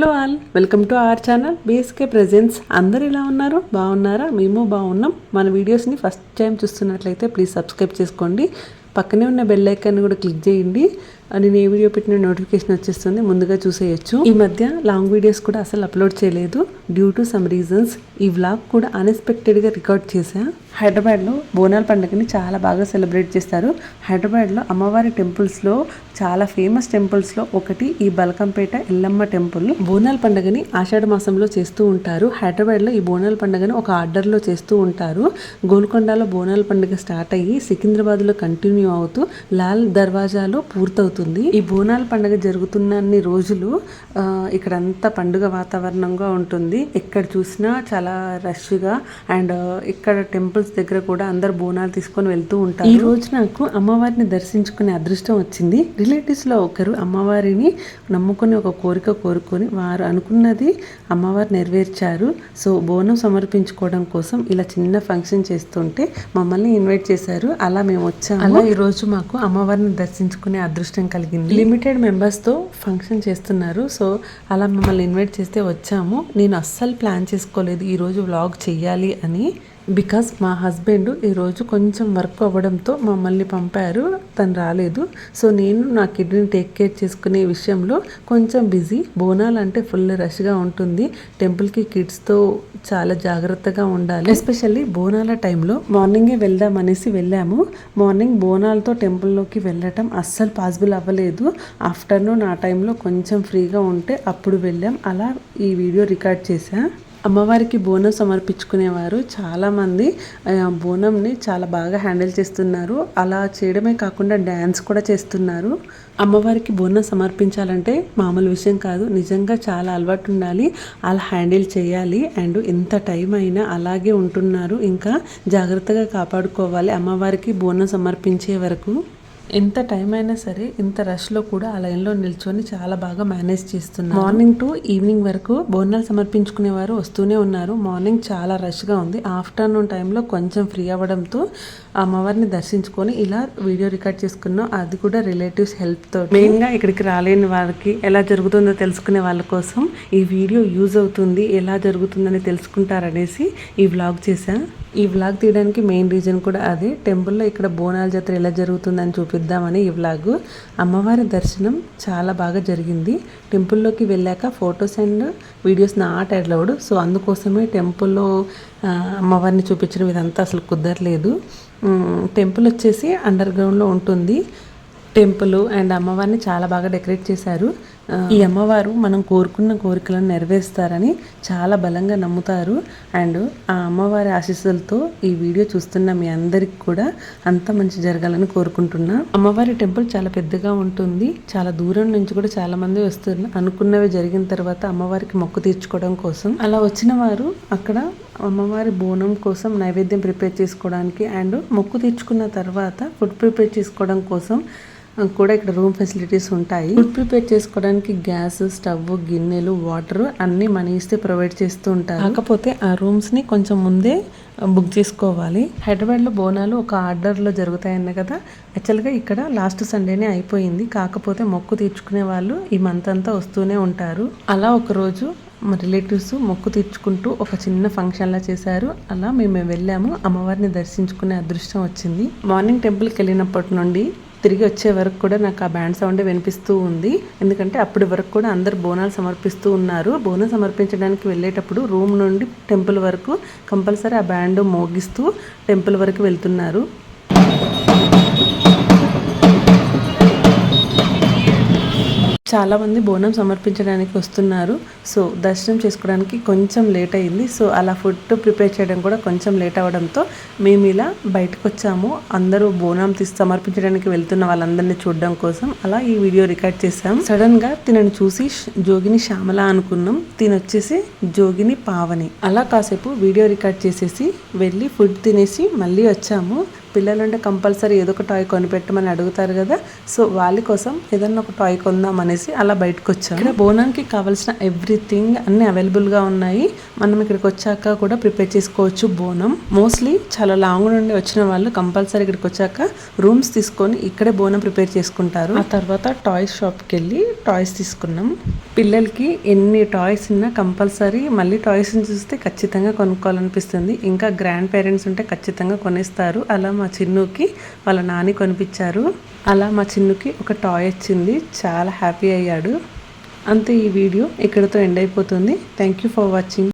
Hello all, welcome to our channel BSK presence. అందరు ఎలా ఉన్నారు? బాగున్నారా? మేము బాగున్నాం. మన వీడియోస్ని ఫస్ట్ టైం చూస్తున్నట్లయితే ప్లీజ్ సబ్స్క్రైబ్ చేసుకోండి. పక్కనే ఉన్న బెల్ ఐకాన్ కూడా క్లిక్ చేయండి. నేను ఏ వీడియో పెట్టిన నోటిఫికేషన్ వచ్చేస్తుంది, ముందుగా చూసేయచ్చు. ఈ మధ్య లాంగ్ వీడియోస్ కూడా అసలు అప్లోడ్ చేయలేదు డ్యూ టు సమ్ రీజన్స్. ఈ వ్లాగ్ కూడా అన్ఎక్స్పెక్టెడ్గా రికార్డ్ చేశా. హైదరాబాద్లో బోనాల పండుగని చాలా బాగా సెలబ్రేట్ చేస్తారు. హైదరాబాద్లో అమ్మవారి టెంపుల్స్లో చాలా ఫేమస్ టెంపుల్స్లో ఒకటి ఈ బల్కంపేట ఎల్లమ్మ టెంపుల్. బోనాల పండుగని ఆషాఢ మాసంలో చేస్తూ ఉంటారు. హైదరాబాద్లో ఈ బోనాల పండుగని ఒక ఆర్డర్లో చేస్తూ ఉంటారు. గోల్కొండలో బోనాల పండుగ స్టార్ట్ అయ్యి సికింద్రాబాద్లో కంటిన్యూ అవుతూ లాల్ దర్వాజాలో పూర్తవుతుంది. ఈ బోనాల పండుగ జరుగుతున్నన్ని రోజులు ఇక్కడంతా పండుగ వాతావరణంగా ఉంటుంది. ఎక్కడ చూసినా చాలా రష్గా అండ్ ఇక్కడ టెంపుల్స్ దగ్గర కూడా అందరు బోనాలు తీసుకొని వెళ్తూ ఉంటారు. ఈ రోజు నాకు అమ్మవారిని దర్శించుకునే అదృష్టం వచ్చింది. రిలేటివ్స్ లో ఒకరు అమ్మవారిని నమ్ముకుని ఒక కోరిక కోరుకొని వారు అనుకున్నది అమ్మవారు నెరవేర్చారు. సో బోనం సమర్పించుకోవడం కోసం ఇలా చిన్న ఫంక్షన్ చేస్తుంటే మమ్మల్ని ఇన్వైట్ చేశారు. అలా మేము వచ్చాము. అలా ఈ రోజు మాకు అమ్మవారిని దర్శించుకునే అదృష్టం కలిగింది. లిమిటెడ్ మెంబర్స్ తో ఫంక్షన్ చేస్తున్నారు. సో అలా మమ్మల్ని ఇన్వైట్ చేస్తే వచ్చాము. నేను అస్సలు ప్లాన్ చేసుకోలేదు ఈ రోజు వ్లాగ్ చెయ్యాలి అని. బికాస్ మా హస్బెండ్ ఈరోజు కొంచెం వర్క్ అవ్వడంతో మమ్మల్ని పంపారు, తను రాలేదు. సో నేను నా కిడ్నీని టేక్ కేర్ చేసుకునే విషయంలో కొంచెం బిజీ. బోనాలు అంటే ఫుల్ రష్గా ఉంటుంది. టెంపుల్కి కిడ్స్తో చాలా జాగ్రత్తగా ఉండాలి. ఎస్పెషల్లీ బోనాల టైంలో మార్నింగే వెళ్దామనేసి వెళ్ళాము. మార్నింగ్ బోనాలతో టెంపుల్లోకి వెళ్ళటం అస్సలు పాసిబుల్ అవ్వలేదు. ఆఫ్టర్నూన్ ఆ టైంలో కొంచెం ఫ్రీగా ఉంటే అప్పుడు వెళ్ళాం. అలా ఈ వీడియో రికార్డ్ చేశా. అమ్మవారికి బోనం సమర్పించుకునేవారు చాలామంది బోనంని చాలా బాగా హ్యాండిల్ చేస్తున్నారు. అలా చేయడమే కాకుండా డ్యాన్స్ కూడా చేస్తున్నారు. అమ్మవారికి బోనం సమర్పించాలంటే మామూలు విషయం కాదు. నిజంగా చాలా అలవాటు ఉండాలి. అలా హ్యాండిల్ చేయాలి. అండ్ ఎంత టైం అయినా అలాగే ఉంటున్నారు. ఇంకా జాగ్రత్తగా కాపాడుకోవాలి అమ్మవారికి బోనం సమర్పించే వరకు. ఎంత టైం అయినా సరే ఇంత రష్లో కూడా ఆ లైన్లో నిల్చొని చాలా బాగా మేనేజ్ చేస్తున్నారు. మార్నింగ్ టు ఈవినింగ్ వరకు బోనాలు సమర్పించుకునేవారు వస్తూనే ఉన్నారు. మార్నింగ్ చాలా రష్గా ఉంది. ఆఫ్టర్నూన్ టైంలో కొంచెం ఫ్రీ అవ్వడంతో అమ్మవారిని దర్శించుకొని ఇలా వీడియో రికార్డ్ చేసుకున్నాం. అది కూడా రిలేటివ్స్ హెల్ప్తో. మెయిన్గా ఇక్కడికి రాలేని వారికి ఎలా జరుగుతుందో తెలుసుకునే వాళ్ళ కోసం ఈ వీడియో యూజ్ అవుతుంది, ఎలా జరుగుతుందని తెలుసుకుంటారనేసి ఈ వ్లాగ్ చేశాను. ఈ వ్లాగ్ తీయడానికి మెయిన్ రీజన్ కూడా అదే. టెంపుల్లో ఇక్కడ బోనాల జాతర ఎలా జరుగుతుందని చూపిద్దామని ఈ వ్లాగ్. అమ్మవారి దర్శనం చాలా బాగా జరిగింది. టెంపుల్లోకి వెళ్ళాక photos and videos not allowed. So అందుకోసమే టెంపుల్లో అమ్మవారిని చూపించడం ఇదంతా అసలు కుదరలేదు. టెంపుల్ వచ్చేసి అండర్ గ్రౌండ్లో ఉంటుంది. టెంపుల్ అండ్ అమ్మవారిని చాలా బాగా డెకరేట్ చేశారు. ఈ అమ్మవారు మనం కోరుకున్న కోరికలను నెరవేరుస్తారని చాలా బలంగా నమ్ముతారు. అండ్ ఆ అమ్మవారి ఆశీస్సులతో ఈ వీడియో చూస్తున్న మీ అందరికి కూడా అంత మంచి జరగాలని కోరుకుంటున్నా. అమ్మవారి టెంపుల్ చాలా పెద్దగా ఉంటుంది. చాలా దూరం నుంచి కూడా చాలా మంది వస్తున్నారు. అనుకున్నవి జరిగిన తర్వాత అమ్మవారికి మొక్కు తీర్చుకోవడం కోసం. అలా వచ్చిన వారు అక్కడ అమ్మవారి బోనం కోసం నైవేద్యం ప్రిపేర్ చేసుకోవడానికి అండ్ మొక్కు తీర్చుకున్న తర్వాత ఫుడ్ ప్రిపేర్ చేసుకోవడం కోసం కూడా ఇక్కడ రూమ్ ఫెసిలిటీస్ ఉంటాయి. ఫుడ్ ప్రిపేర్ చేసుకోవడానికి గ్యాస్, స్టవ్, గిన్నెలు, వాటర్ అన్ని మనీ ఇస్తే ప్రొవైడ్ చేస్తూ ఉంటారు. కాకపోతే ఆ రూమ్స్ ని కొంచెం ముందే బుక్ చేసుకోవాలి. హైదరాబాద్లో బోనాలు ఒక ఆర్డర్లో జరుగుతాయన్న కదా. యాక్చువల్గా ఇక్కడ లాస్ట్ సండేనే అయిపోయింది. కాకపోతే మొక్కు తీర్చుకునే వాళ్ళు ఈ మంత్ అంతా వస్తూనే ఉంటారు. అలా ఒకరోజు మా రిలేటివ్స్ మొక్కు తీర్చుకుంటూ ఒక చిన్న ఫంక్షన్లా చేశారు. అలా మేము వెళ్ళాము. అమ్మవారిని దర్శించుకునే అదృష్టం వచ్చింది. మార్నింగ్ టెంపుల్కి వెళ్ళినప్పటి నుండి తిరిగి వచ్చే వరకు కూడా నాకు ఆ బ్యాండ్ సౌండే వినిపిస్తూ ఉంది. ఎందుకంటే అప్పటి వరకు కూడా అందరు బోనాలు సమర్పిస్తూ ఉన్నారు. బోనం సమర్పించడానికి వెళ్ళేటప్పుడు రూమ్ నుండి టెంపుల్ వరకు కంపల్సరీ ఆ బ్యాండ్ మోగిస్తూ టెంపుల్ వరకు వెళ్తున్నారు. చాలామంది బోనం సమర్పించడానికి వస్తున్నారు. సో దర్శనం చేసుకోవడానికి కొంచెం లేట్ అయింది. సో అలా ఫుడ్ ప్రిపేర్ చేయడం కూడా కొంచెం లేట్ అవ్వడంతో మేము ఇలా బయటకు వచ్చాము. అందరూ బోనం సమర్పించడానికి వెళ్తున్న వాళ్ళందరినీ చూడడం కోసం అలా ఈ వీడియో రికార్డ్ చేసాం. సడన్ గా తినని చూసి జోగిని శ్యామల అనుకున్నాం. తినొచ్చేసి జోగిని పావని. అలా కాసేపు వీడియో రికార్డ్ చేసేసి వెళ్ళి ఫుడ్ తినేసి మళ్ళీ వచ్చాము. పిల్లలంటే కంపల్సరీ ఏదో ఒక టాయ్ కొనిపెట్టమని అడుగుతారు కదా. సో వాళ్ళ కోసం ఏదన్నా ఒక టాయ్ కొందాం అనేసి అలా బయటకు వచ్చాం. ఇక్కడ బోనానికి కావాల్సిన ఎవ్రీథింగ్ అన్ని అవైలబుల్గా ఉన్నాయి. మనం ఇక్కడికి వచ్చాక కూడా ప్రిపేర్ చేసుకోవచ్చు బోనం. మోస్ట్లీ చాలా లాంగ్ నుండి వచ్చిన వాళ్ళు కంపల్సరీ ఇక్కడికి వచ్చాక రూమ్స్ తీసుకొని ఇక్కడే బోనం ప్రిపేర్ చేసుకుంటారు. ఆ తర్వాత టాయ్స్ షాప్కి వెళ్ళి టాయ్స్ తీసుకున్నాం. పిల్లలకి ఎన్ని టాయ్స్ ఉన్నా కంపల్సరీ మళ్ళీ టాయ్స్ని చూస్తే ఖచ్చితంగా కొనుక్కోవాలనిపిస్తుంది. ఇంకా గ్రాండ్ పేరెంట్స్ ఉంటే ఖచ్చితంగా కొనిస్తారు. అలా మా చిన్నుకి వాళ్ళ నాని కొనిపించారు. అలా మా చిన్నుకి ఒక టాయ్ వచ్చింది. చాలా హ్యాపీ అయ్యాడు. అంతే, ఈ వీడియో ఇక్కడితో ఎండ్ అయిపోతుంది. Thank you for watching.